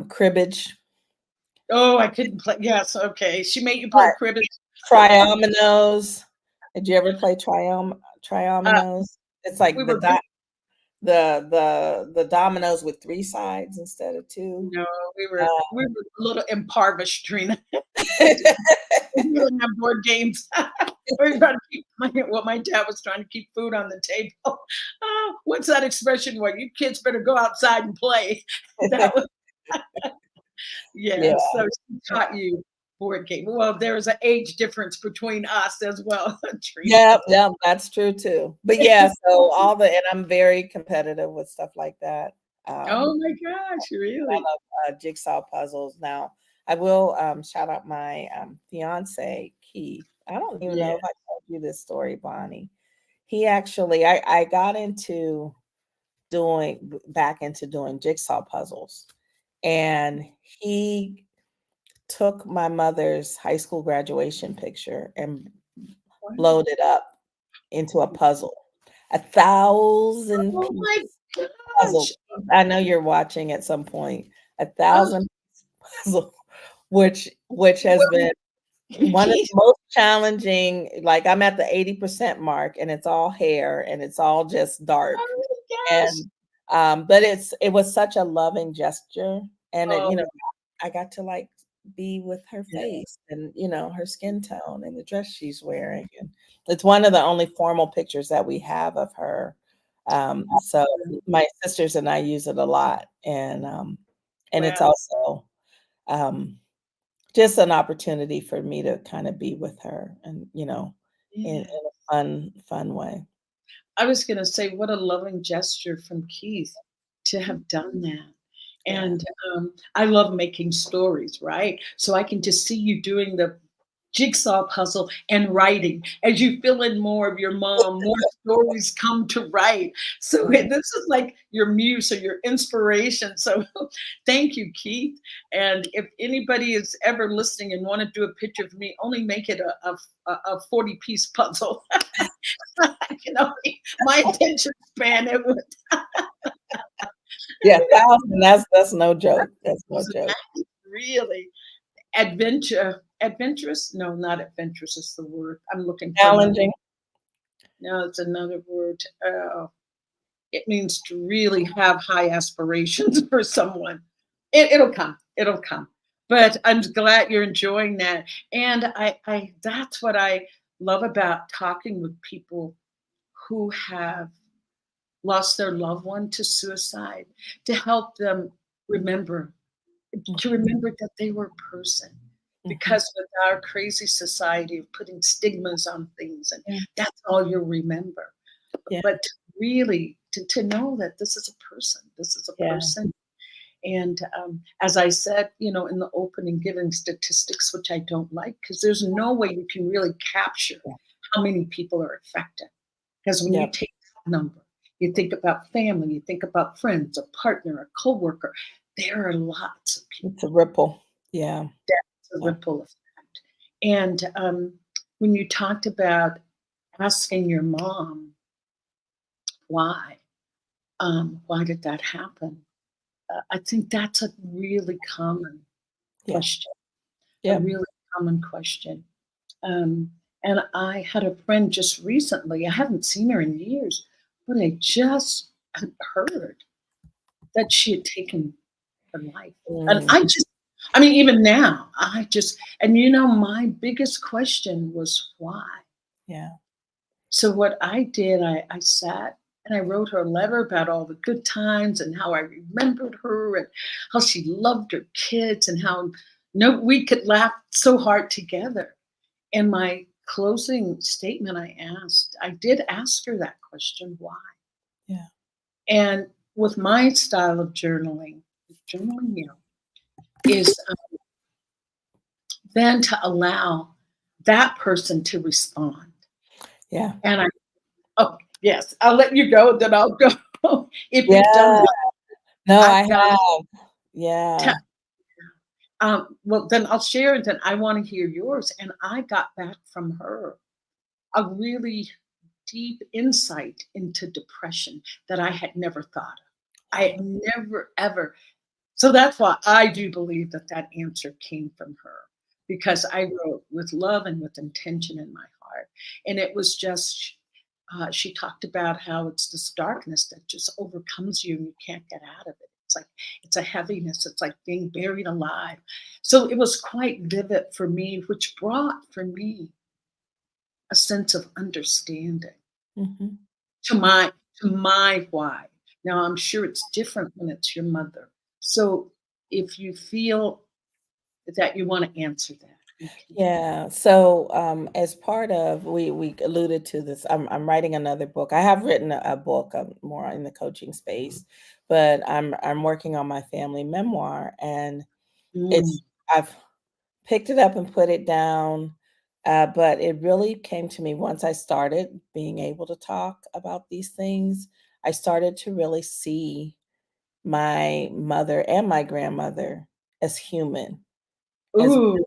cribbage, oh, I couldn't play. Yes, okay. She made you play tri- cribbage. triominoes. Did you ever play Uh, triominoes? It's like we were big. the dominoes with three sides instead of two. No, Uh, we were a little impoverished, Trina. We didn't have board games. We were trying to keep my dad was trying to keep food on the table. Oh, what's that expression? Where you kids better go outside and play. That was yeah. yeah. So she taught you board game. Well, there was an age difference between us as well, Trina. Yeah, yeah, that's true too. But yeah, so and I'm very competitive with stuff like that. Oh my gosh, I really? love jigsaw puzzles. Now, I will shout out my fiance, Keith. I don't even Yeah. know if I told you this story, Bonnie. He actually, I got into back into doing jigsaw puzzles, and he took my mother's high school graduation picture and Wow. blowed it up into a puzzle, 1,000 Oh piece my puzzle. gosh. I know you're watching at some point. A Oh, 1,000 puzzle, which has well, been one of the Keith. most challenging. Like, I'm at the 80% mark, and it's all hair, and it's all just dark. Oh my gosh. And but it was such a loving gesture, and Oh, I got to like be with her yeah. face and her skin tone and the dress she's wearing, and it's one of the only formal pictures that we have of her. So my sisters and I use it a lot, and it's Wow. also just an opportunity for me to kind of be with her, and in Yeah. a fun way. I was gonna say, what a loving gesture from Keith to have done that. Yeah. And, I love making stories, right? So I can just see you doing the jigsaw puzzle and writing. As you fill in more of your mom, more stories come to write. So Mhm. this is like your muse or your inspiration. So thank you, Keith. And if anybody is ever listening and want to do a picture of me, only make it a 40-piece puzzle. My attention span, it would Yeah, 1,000, that's no joke. That's no joke. really. adventurous? No, not adventurous is the word. I'm looking for another. Challenging. No, it's another word. It means to really have high aspirations for someone. It'll come. It'll come. But I'm glad you're enjoying that. And I that's what I love about talking with people who have lost their loved one to suicide, to help them remember, to remember that they were a person. Because with our crazy society of putting stigmas on things, and that's all you'll remember. Yeah. But really, to know that this is a person, this is a Yeah. person. And as I said, in the opening, giving statistics, which I don't like, because there's no way you can really capture how many people are affected. Because when you take that number, you think about family, you think about friends, a partner, a coworker. There are lots of people. It's a ripple. Yeah. That's a ripple effect. And when you talked about asking your mom why did that happen? I think that's a really common question. Yeah. A really common question. And I had a friend just recently, I haven't seen her in years, but I just had heard that she had taken her life. And even now, my biggest question was why? Yeah. So what I did, I sat and I wrote her a letter about all the good times and how I remembered her and how she loved her kids and how we could laugh so hard together. In my closing statement, I did ask her that question, why? Yeah. And with my style of journaling, is then to allow that person to respond. Yeah. And yes, I'll let you go, then I'll go. If Yeah. you've done that. No, I have. Yeah. Well, then I'll share it. Then I want to hear yours. And I got back from her a really deep insight into depression that I had never thought of. I had never, ever. So that's why I do believe that answer came from her, because I wrote with love and with intention in my heart. And it was just, she talked about how it's this darkness that just overcomes you and you can't get out of it. It's a heaviness. It's like being buried alive. So it was quite vivid for me, which brought for me a sense of understanding to my why. Now I'm sure it's different when it's your mother. So if you feel that you want to answer that. Yeah. So, as part of we alluded to this, I'm writing another book. I have written a book more in the coaching space, but I'm working on my family memoir, and I've picked it up and put it down. But it really came to me once I started being able to talk about these things. I started to really see my mother and my grandmother as human, as Ooh.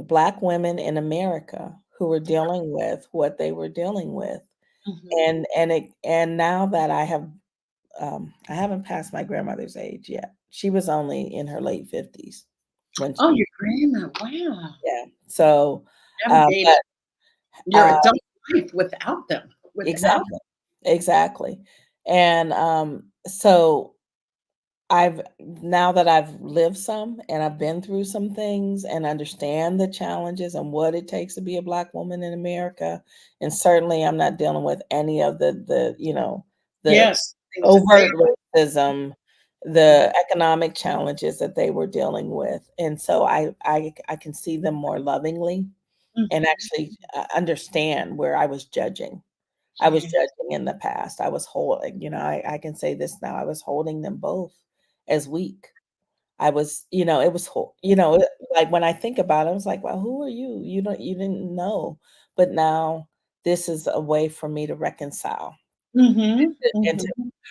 Black women in America who were dealing with what they were dealing with. And now that I haven't passed my grandmother's age yet. She was only in her late 50s when Oh, your grandma. Wow. yeah. So, Navigated but your adult life without them. exactly. And, so now that I've lived some and I've been through some things and understand the challenges and what it takes to be a Black woman in America, and certainly I'm not dealing with any of the the overt racism, the economic challenges that they were dealing with, and so I can see them more lovingly and actually understand where I was judging. I was judging in the past. I was holding, I can say this now. I was holding them both as weak. I was, it was, like when I think about it, I was like, well, who are you? You didn't know. But now this is a way for me to reconcile and to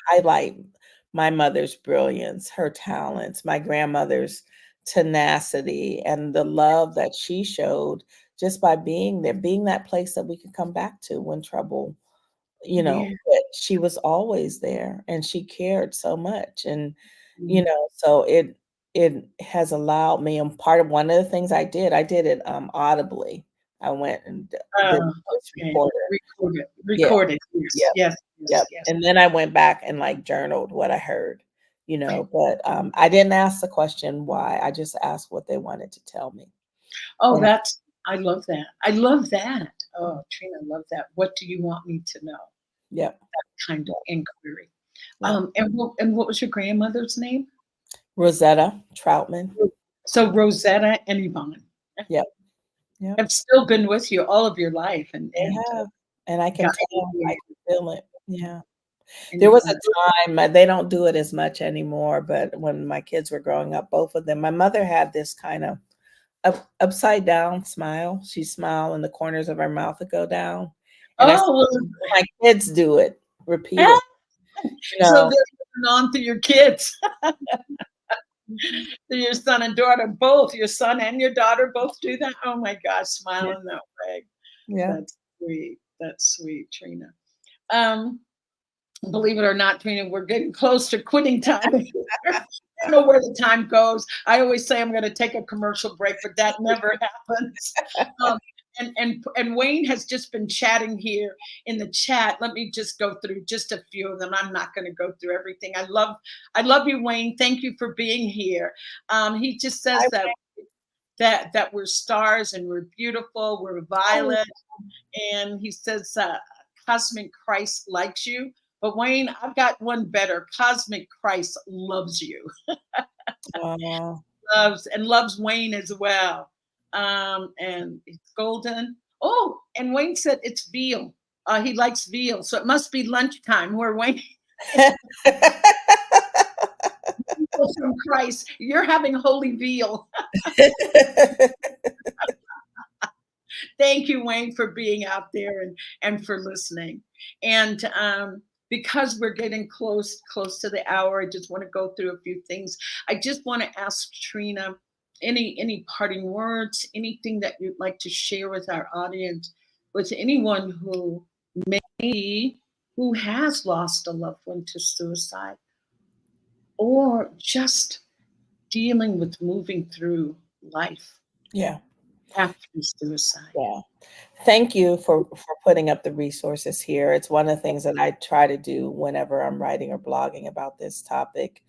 highlight my mother's brilliance, her talents, my grandmother's tenacity, and the love that she showed just by being there, being that place that we could come back to when trouble, but she was always there and she cared so much. And, so it has allowed me, and one of the things I did it audibly. I went and did a voice Okay. recorder. Recorded. Yeah. Yes. Yep. And then I went back and like journaled what I heard, but I didn't ask the question why. I just asked what they wanted to tell me. Oh, And I love that. I love that. Oh, Trina, I love that. What do you want me to know? Yep. That kind of inquiry. Yep. And what was your grandmother's name? Rosetta Troutman. So Rosetta and Yvonne. Yep. Yep. Have still been with you all of your life, and have. And I can tell, I can feel it. Yeah. There was a time, they don't do it as much anymore, but when my kids were growing up, both of them, my mother had this kind of upside down smile. She smiled and the corners of her mouth would go down. And my kids do it repeatedly. So they're on to your kids. Your son and daughter, both your son and your daughter both do that. Oh my gosh, smiling that way. Yeah. That's sweet, Trina. Believe it or not, Trina, we're getting close to quitting time. I don't know where the time goes. I always say I'm going to take a commercial break, but that never happens. And Wayne has just been chatting here in the chat. Let me just go through just a few of them. I'm not going to go through everything. I love you, Wayne. Thank you for being here. He just says that we're stars and we're beautiful, we're violet, and he says Cosmic Christ likes you. But Wayne, I've got one better. Cosmic Christ loves you. loves Wayne as well. And it's golden. Oh, and Wayne said it's veal. He likes veal, so it must be lunchtime where Wayne from Christ. You're having holy veal. Thank you, Wayne, for being out there and for listening. And because we're getting close to the hour, I just want to go through a few things. I just want to ask Trina, any parting words, anything that you'd like to share with our audience, with anyone who has lost a loved one to suicide, or just dealing with moving through life. Yeah. After suicide. Yeah. Thank you for putting up the resources here. It's one of the things that I try to do whenever I'm writing or blogging about this topic.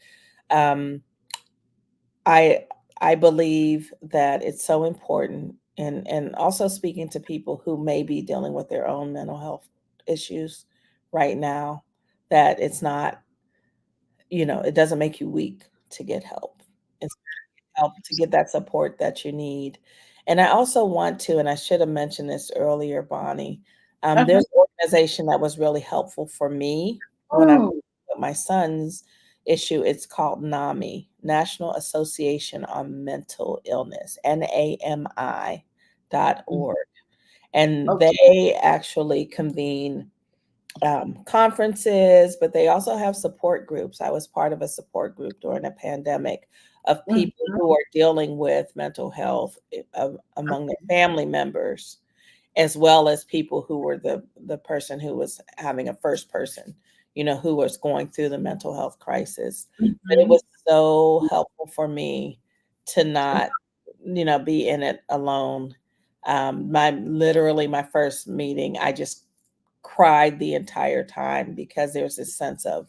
I believe that it's so important, and also speaking to people who may be dealing with their own mental health issues right now, that it's not, it doesn't make you weak to get help. It's help to get that support that you need. And I also want to, and I should have mentioned this earlier, Bonnie, there's an organization that was really helpful for me when I was with my son's issue. It's called NAMI, National Association on Mental Illness, NAMI.org. And they actually convene conferences, but they also have support groups. I was part of a support group during a pandemic of people who are dealing with mental health among their family members, as well as people who were the person who was having a first person, who was going through the mental health crisis. But it was so helpful for me to not, be in it alone. My first meeting, I just cried the entire time, because there's this sense of,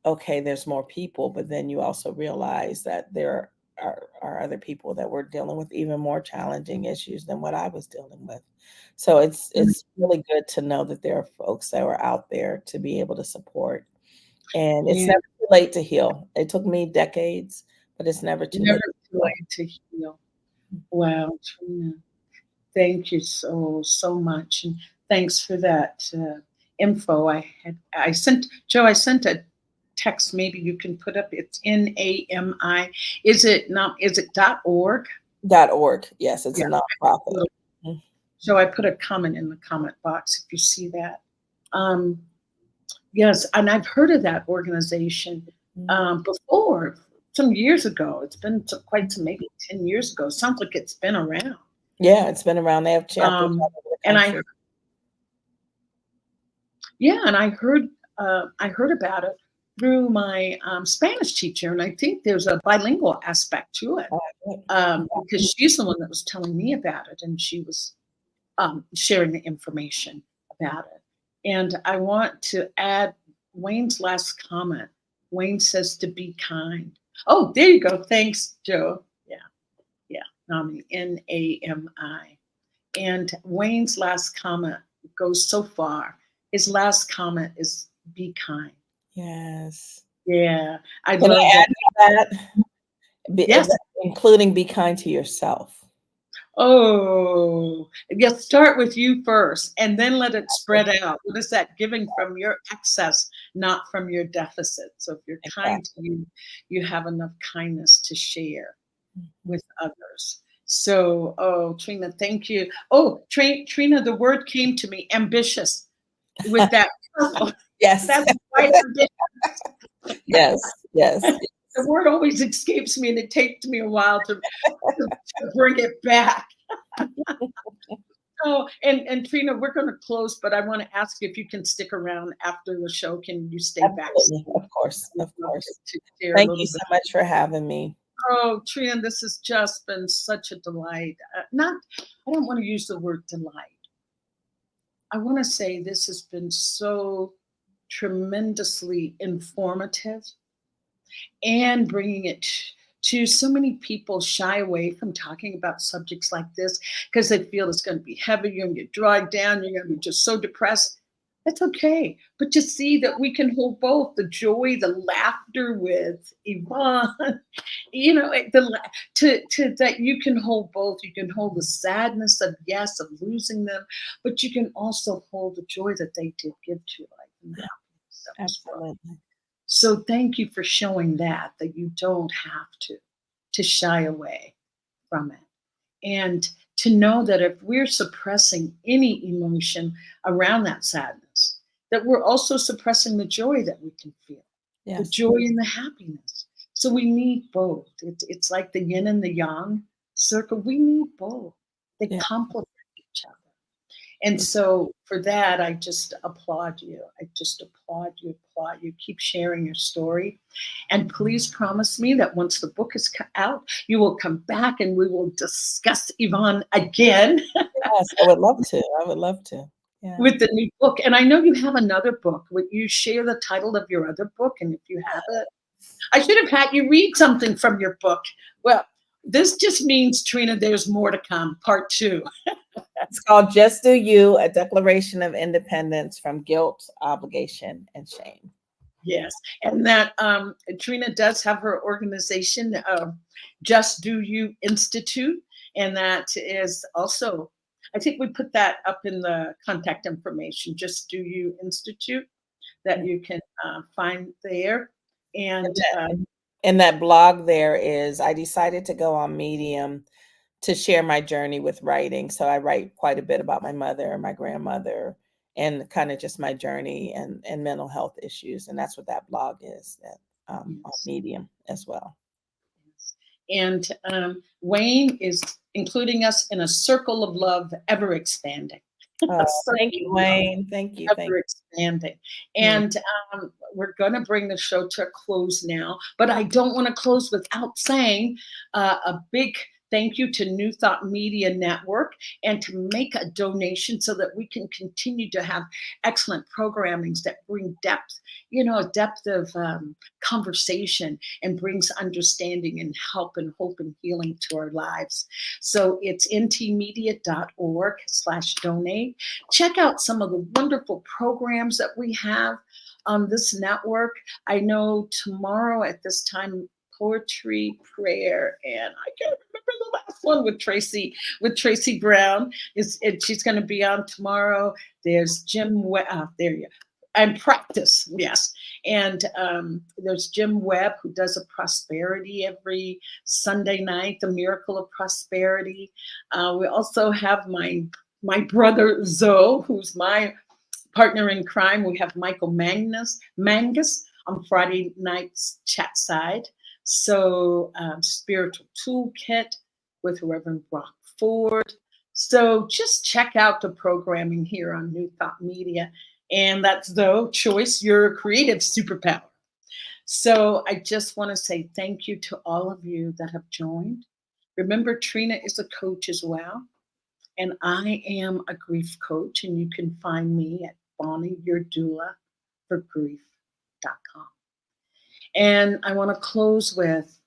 okay, there's more people, but then you also realize that there are other people that were dealing with even more challenging issues than what I was dealing with. So it's really good to know that there are folks that are out there to be able to support. And it's never too late to heal. It took me decades, but it's never too late to heal. Wow, Trina, thank you so much, and thanks for that info. I sent a text. Maybe you can put up. It's NAMI. Is it .org? .org. Yes, it's a nonprofit. So I put a comment in the comment box if you see that. Yes, and I've heard of that organization before, some years ago. It's been maybe 10 years ago. Sounds like it's been around. Yeah, it's been around. They have chapters all over the country. And I heard about it through my Spanish teacher, and I think there's a bilingual aspect to it, because she's the one that was telling me about it, and she was sharing the information about it. And I want to add Wayne's last comment. Wayne says to be kind. Oh, there you go. Thanks, Joe. Yeah, Nami, Nami. And Wayne's last comment goes so far. His last comment is be kind. Yes. Yeah, I Can love I add to that? Yes. Including be kind to yourself. Oh, yes. Start with you first, and then let it spread out. What is that? Giving from your excess, not from your deficit. So if you're kind to you, you have enough kindness to share with others. So, oh, Trina, thank you. Oh, Trina, the word came to me, ambitious, with that. Yes. That's quite ambitious. Yes. The word always escapes me, and it takes me a while to bring it back. Oh, and Trina, we're going to close, but I want to ask you if you can stick around after the show. Can you stay back? Of course. Thank you so much for having me. Oh, Trina, this has just been such a delight. I don't want to use the word delight. I want to say this has been so tremendously informative, and bringing it to so many people shy away from talking about subjects like this because they feel it's going to be heavy, you're going to get dragged down, you're going to be just so depressed. That's okay. But to see that we can hold both the joy, the laughter with Yvonne, that you can hold both. You can hold the sadness of losing them, but you can also hold the joy that they did give to your life. Absolutely. So thank you for showing that you don't have to shy away from it. And to know that if we're suppressing any emotion around that sadness, that we're also suppressing the joy that we can feel, the joy and the happiness. So we need both. It's like the yin and the yang circle. We need both. They complement each other. And so for that, I just applaud you. Applaud you. Keep sharing your story. And please promise me that once the book is out, you will come back and we will discuss Yvonne again. Yes, I would love to. Yeah. With the new book. And I know you have another book. Would you share the title of your other book? And if you have it, I should have had you read something from your book. Well, this just means, Trina, there's more to come, part 2. It's called Just Do You, A Declaration of Independence from Guilt, Obligation, and Shame. Yes. And that Trina does have her organization, Just Do You Institute. And that is also, I think we put that up in the contact information, Just Do You Institute, that you can find there. And that blog there is, I decided to go on Medium to share my journey with writing. So I write quite a bit about my mother and my grandmother and kind of just my journey and mental health issues. And that's what that blog is, on Medium as well. And Wayne is including us in a circle of love, ever expanding. Thank you, Wayne. Thank you. Ever expanding. And we're going to bring the show to a close now, but I don't want to close without saying a big thank you to New Thought Media Network, and to make a donation so that we can continue to have excellent programmings that bring depth, a depth of conversation, and brings understanding and help and hope and healing to our lives. So it's ntmedia.org/donate. Check out some of the wonderful programs that we have on this network. I know tomorrow at this time, poetry, prayer, and I can't remember the last one with Tracy Brown. She's going to be on tomorrow. There's Jim Webb. There you go. And practice, yes. And there's Jim Webb, who does a prosperity every Sunday night, the Miracle of Prosperity. We also have my brother Zoe, who's my partner in crime. We have Michael Mangus on Friday nights chat side. So Spiritual Toolkit with Reverend Brock Ford. So just check out the programming here on New Thought Media. And that's Choice, your creative superpower. So I just want to say thank you to all of you that have joined. Remember, Trina is a coach as well, and I am a grief coach, and you can find me at Bonnie, Your Doula for grief.com. And I want to close with,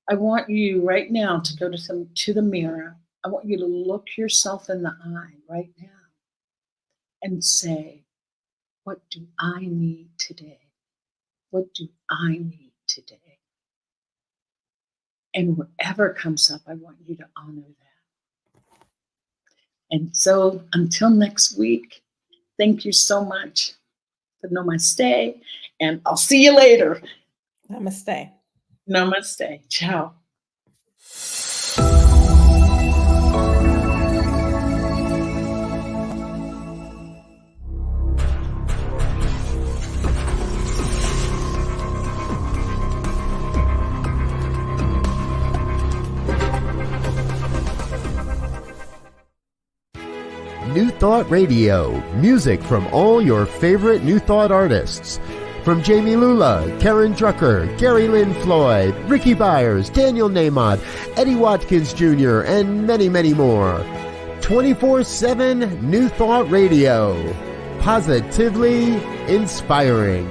I want you right now to go to the mirror. I want you to look yourself in the eye right now and say, what do I need today? What do I need today? And whatever comes up, I want you to honor that. And so until next week, thank you so much for namaste, and I'll see you later. Namaste. Namaste. Ciao. New Thought Radio, music from all your favorite New Thought artists. From Jamie Lula, Karen Drucker, Gary Lynn Floyd, Ricky Byers, Daniel Nahmod, Eddie Watkins Jr., and many, many more. 24/7 New Thought Radio. Positively inspiring.